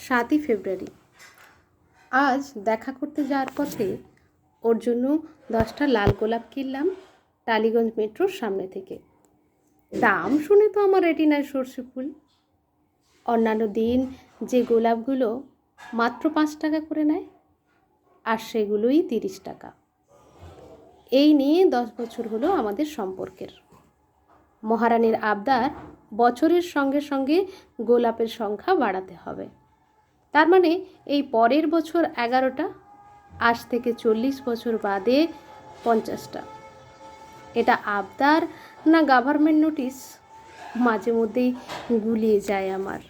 7 ফেব্রুয়ারি। আজ দেখা করতে যাওয়ার পথে ওর জন্য 10টা লাল গোলাপ কিনলাম টালিগঞ্জ মেট্রোর সামনে থেকে। দাম শুনে তো আমার রেটিনায় সর্ষে ফুল। অন্যান্য দিন যে গোলাপগুলো মাত্র 5 টাকা করে নেয়, আর সেগুলোই 30 টাকা। এই নিয়ে 10 বছর হলো আমাদের সম্পর্কের। মহারানীর আবদার বছরের সঙ্গে সঙ্গে গোলাপের সংখ্যা বাড়াতে হবে। তার মানে এই পরের বছর 11টা, আজ থেকে 40 বছর বাদে 50টা। এটা আবদার না গভর্নমেন্ট নোটিশ, মাঝে মধ্যেই গুলিয়ে যায় আমার।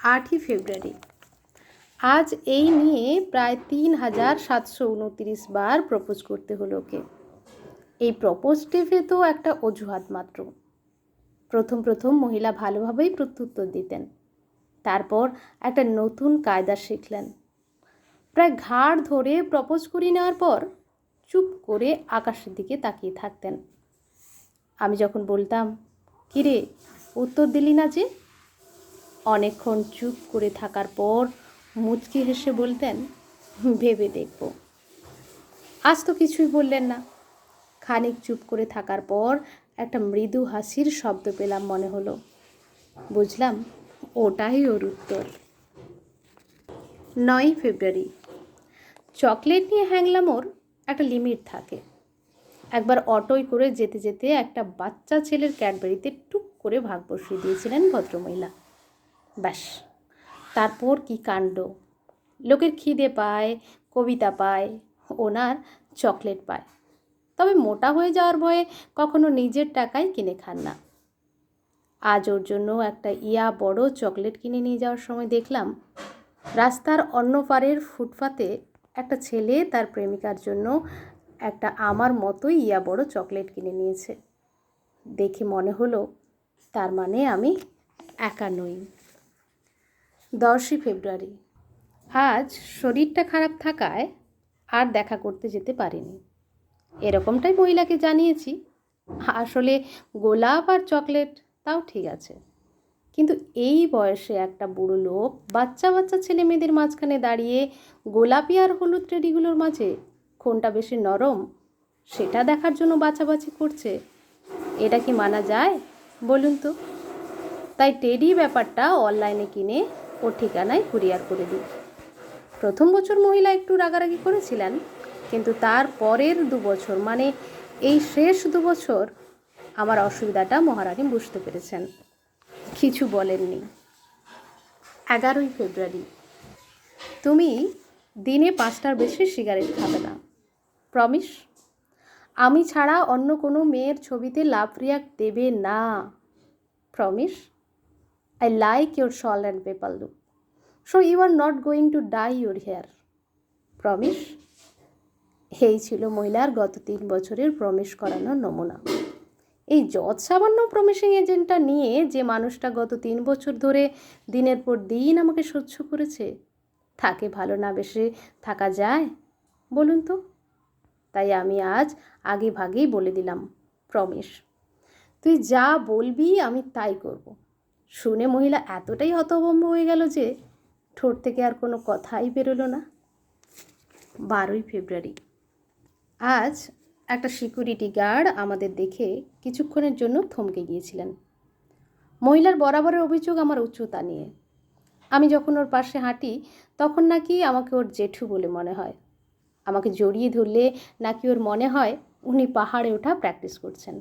8ই ফেব্রুয়ারি। আজ এই নিয়ে প্রায় 3729 বার প্রপোজ করতে হলো ওকে। এই প্রপোজ টেপে তো একটা অজুহাত মাত্র। প্রথম মহিলা ভালোভাবেই প্রত্যুত্তর দিতেন, তারপর একটা নতুন কায়দা শিখলেন। প্রায় ঘাড় ধরে প্রপোজ করে নেওয়ার পর চুপ করে আকাশের দিকে তাকিয়ে থাকতেন। আমি যখন বলতাম, কিরে উত্তর দিলি না যে, অনেকক্ষণ চুপ করে থাকার পর মুচকি হেসে বলতেন, ভেবে দেখব। আজ তো কিছুই বললেন না। খানিক চুপ করে থাকার পর একটা মৃদু হাসির শব্দ পেলাম মনে হলো। বুঝলাম ওটাই ওর উত্তর। 9ই ফেব্রুয়ারি। চকলেট নিয়ে হ্যাংলামোর একটা লিমিট থাকে। একবার অটোয় করে যেতে যেতে একটা বাচ্চা ছেলের ক্যাডবেরিতে টুক করে ভাগ বসিয়ে দিয়েছিলেন ভদ্রমহিলা। ব্যাস, তারপর কি কাণ্ড! লোকের খিদে পায়, কবিতা পায়, ওনার চকলেট পায়। তবে মোটা হয়ে যাওয়ার ভয়ে কখনো নিজের টাকায় কিনে খান না। আজ ওর জন্য একটা বড় চকলেট কিনে নিয়ে যাওয়ার সময় দেখলাম রাস্তার অন্য পারের ফুটপাতে একটা ছেলে তার প্রেমিকার জন্য একটা আমার মতোই বড় চকলেট কিনে নিয়েছে। দেখে মনে হলো তার মানে আমি একা নই। 10ই ফেব্রুয়ারি। আজ শরীরটা খারাপ থাকায় আর দেখা করতে যেতে পারিনি। এরকমটাই মহিলাকে জানিয়েছি। আসলে গোলাপ আর চকলেট তাও ঠিক আছে, কিন্তু এই বয়সে একটা বুড়ো লোক বাচ্চা ছেলে মেয়েদের মাঝখানে দাঁড়িয়ে গোলাপি আর হলুদ টেডিগুলোর মাঝে কোনটা বেশি নরম সেটা দেখার জন্য বাছাবাছি করছে, এটা কি মানা যায় বলুন তো? তাই টেডি ব্যাপারটা অনলাইনে কিনে ওর ঠিকানায় কুরিয়ার করে দিই। প্রথম বছর মহিলা একটু রাগারাগি করেছিলেন, কিন্তু তার পরের 2 বছর মানে এই শেষ 2 বছর আমার অসুবিধাটা মহারানী বুঝতে পেরেছেন, কিছু বলেননি। 11ই ফেব্রুয়ারি। তুমি দিনে 5টার বেশি সিগারেট খাবে না, প্রমিস? আমি ছাড়া অন্য কোনো মেয়ের ছবিতে লাভ রিয়াক্ট দেবে না, promise? I like your salt and pepper look, so you are not going to dye your hair, promise? এই ছিল মহিলার গত 3 বছরের প্রমিস করানোর নমুনা। এই যৎ সামান্য প্রমিসিং এজেন্টটা নিয়ে যে মানুষটা গত 3 বছর ধরে দিনের পর দিন আমাকে সহ্য করেছে, তাকে ভালো না বেসে থাকা যায় বলুন তো? তাই আমি আজ আগে ভাগেই বলে দিলাম, প্রমিস, তুই যা বলবি আমি তাই করব। শুনে মহিলা এতটাই হতভম্ব হয়ে গেল যে ঠোঁট থেকে আর কোনো কথাই বেরোলো না। 12ই ফেব্রুয়ারি। আজ একটা সিকিউরিটি গার্ড আমাদের দেখে কিছুক্ষণের জন্য থমকে গিয়েছিলেন। মহিলার বরাবরের অভিযোগ আমার উচ্চতা নিয়ে। আমি যখন ওর পাশে হাঁটি তখন নাকি আমাকে ওর জেঠু বলে মনে হয়। আমাকে জড়িয়ে ধরলে নাকি ওর মনে হয় উনি পাহাড়ে ওঠা প্র্যাকটিস করছেন।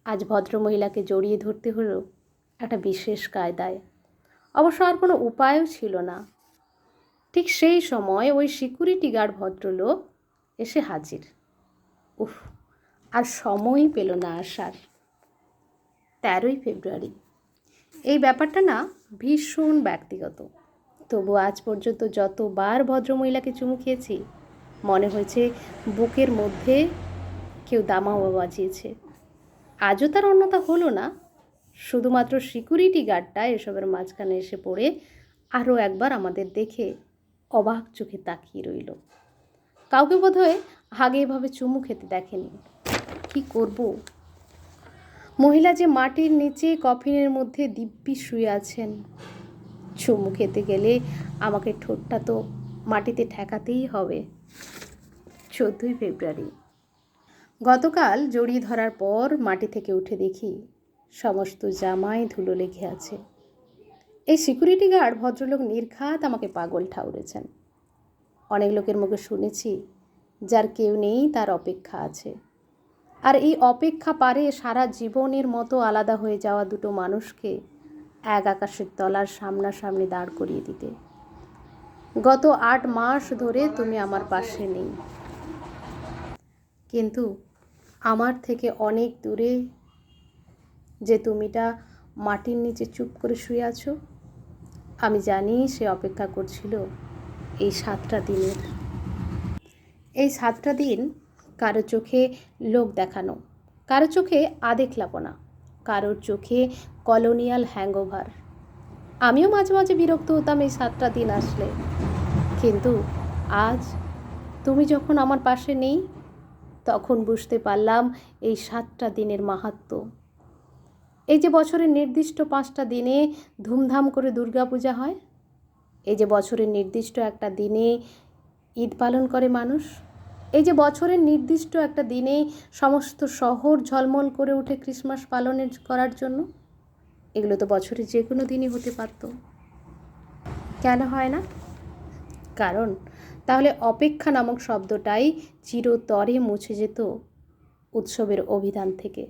আজ ভদ্রমহিলাকে জড়িয়ে ধরতে হলো একটা বিশেষ কায়দায়। অবশ্য আর কোনো উপায়ও ছিল না। ঠিক সেই সময় ওই সিকিউরিটি গার্ড ভদ্রলোক এসে হাজির। উফ, আর সময়ই পেল না আসার। 13ই ফেব্রুয়ারি। এই ব্যাপারটা না ভীষণ ব্যক্তিগত, তবু আজ পর্যন্ত যতবার ভদ্রমহিলাকে চুমু খেয়েছি মনে হয়েছে বুকের মধ্যে কেউ দামাওয়া বাজিয়েছে। আজও তার অন্যতা হলো না। শুধুমাত্র সিকিউরিটি গার্ডটা এসবের মাঝখানে এসে পড়ে আরও একবার আমাদের দেখে অবাক চোখে তাকিয়ে রইল। কাউকে বোধহয় আগে এভাবে চুমু খেতে দেখেনি। কি করব? মহিলা যে মাটির নিচে কফিনের মধ্যে দিব্যি শুয়ে আছেন, চুমু খেতে গেলে আমাকে ঠোঁটটা তো মাটিতে ঠেকাতেই হবে। 14ই ফেব্রুয়ারি। গতকাল জড়িয়ে ধরার পর মাটি থেকে উঠে দেখি সমস্ত জামায় ধুলো লেগে আছে। এই সিকিউরিটি গার্ড ভদ্রলোক নির্ঘাত আমাকে পাগল ঠাউরেছেন। অনেক লোকের মুখে শুনেছি যার কেউ নেই তার অপেক্ষা আছে, আর এই অপেক্ষা পারে সারা জীবনের মতো আলাদা হয়ে যাওয়া দুটো মানুষকে এক আকাশের তলার সামনাসামনি দাঁড় করিয়ে দিতে। গত 8 মাস ধরে তুমি আমার পাশে নেই, কিন্তু আমার থেকে অনেক দূরে যে তুমিটা মাটির নিচে চুপ করে শুয়ে আছো, আমি জানি সে অপেক্ষা করছিল এই 7টা দিনের। এই 7টা দিন কারো চোখে লোক দেখানো, কারো চোখে আদেখলাপনা, কারোর চোখে কলোনিয়াল হ্যাংওভার। আমিও মাঝে মাঝে বিরক্ত হতাম এই 7টা দিন আসলে, কিন্তু আজ তুমি যখন আমার পাশে নেই তখন বুঝতে পারলাম এই 7টা দিনের মাহাত্ম্য। এই যে বছরের নির্দিষ্ট 5টা দিনে ধুমধাম করে দুর্গাপূজা হয়, এই যে বছরের নির্দিষ্ট একটা দিনে ঈদ পালন করে মানুষ, এই যে বছরের নির্দিষ্ট একটা দিনে সমস্ত শহর ঝলমল করে ওঠে ক্রিসমাস পালনের করার জন্য, এগুলো তো বছরের যে কোনো দিনই হতে পারত। কেন হয় না? কারণ তাহলে অপেক্ষা নামক শব্দটাই চিরতরে মুছে যেত উৎসবের অভিধান থেকে।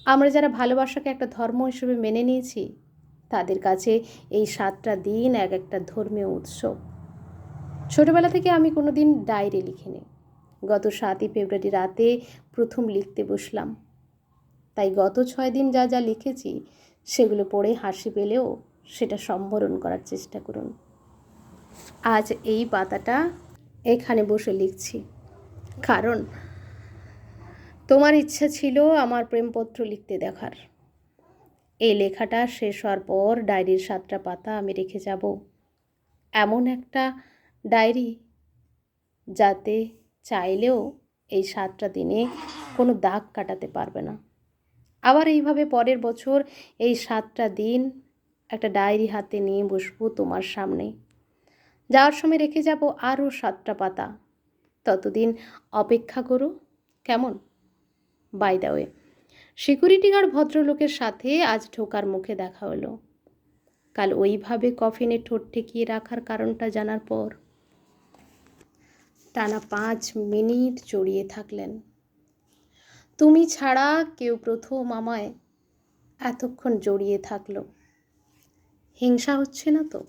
আমরা যারা ভালোবাসাকে একটা ধর্ম হিসেবে মেনে নিয়েছি, তাদের কাছে এই 7টা দিন এক একটা ধর্মীয় উৎসব। ছোটবেলা থেকে আমি কোনো দিন ডায়েরি লিখিনি। গত 7ই ফেব্রুয়ারি রাতে প্রথম লিখতে বসলাম, তাই গত 6 দিন যা যা লিখেছি সেগুলো পড়ে হাসি পেলেও সেটা সম্বরণ করার চেষ্টা করুন। আজ এই পাতাটা এখানে বসে লিখছি, কারণ তোমার ইচ্ছা ছিল আমার প্রেমপত্র লিখতে দেখার। এই লেখাটা শেষ হওয়ার পর ডায়েরির 7টা পাতা আমি রেখে যাব, এমন একটা ডায়েরি যাতে চাইলেও এই 7টা দিনে কোনো দাগ কাটাতে পারবে না। আবার এইভাবে পরের বছর এই 7টা দিন একটা ডায়েরি হাতে নিয়ে বসবো তোমার সামনে। যাওয়ার সময় রেখে যাব আরও 7টা পাতা। ততদিন অপেক্ষা করো, কেমন? By the way, security guard ভদ্রলোকের সাথে আজ ঢোকার মুখে দেখা হলো। কাল ওইভাবে কফিনে ঠোঁট ঠেকিয়ে রাখার কারণটা জানার পর টানা 5 মিনিট জড়িয়ে থাকলেন। তুমি ছাড়া কেউ প্রথম আমায় এতক্ষণ জড়িয়ে থাকলো। হিংসা হচ্ছে না তো?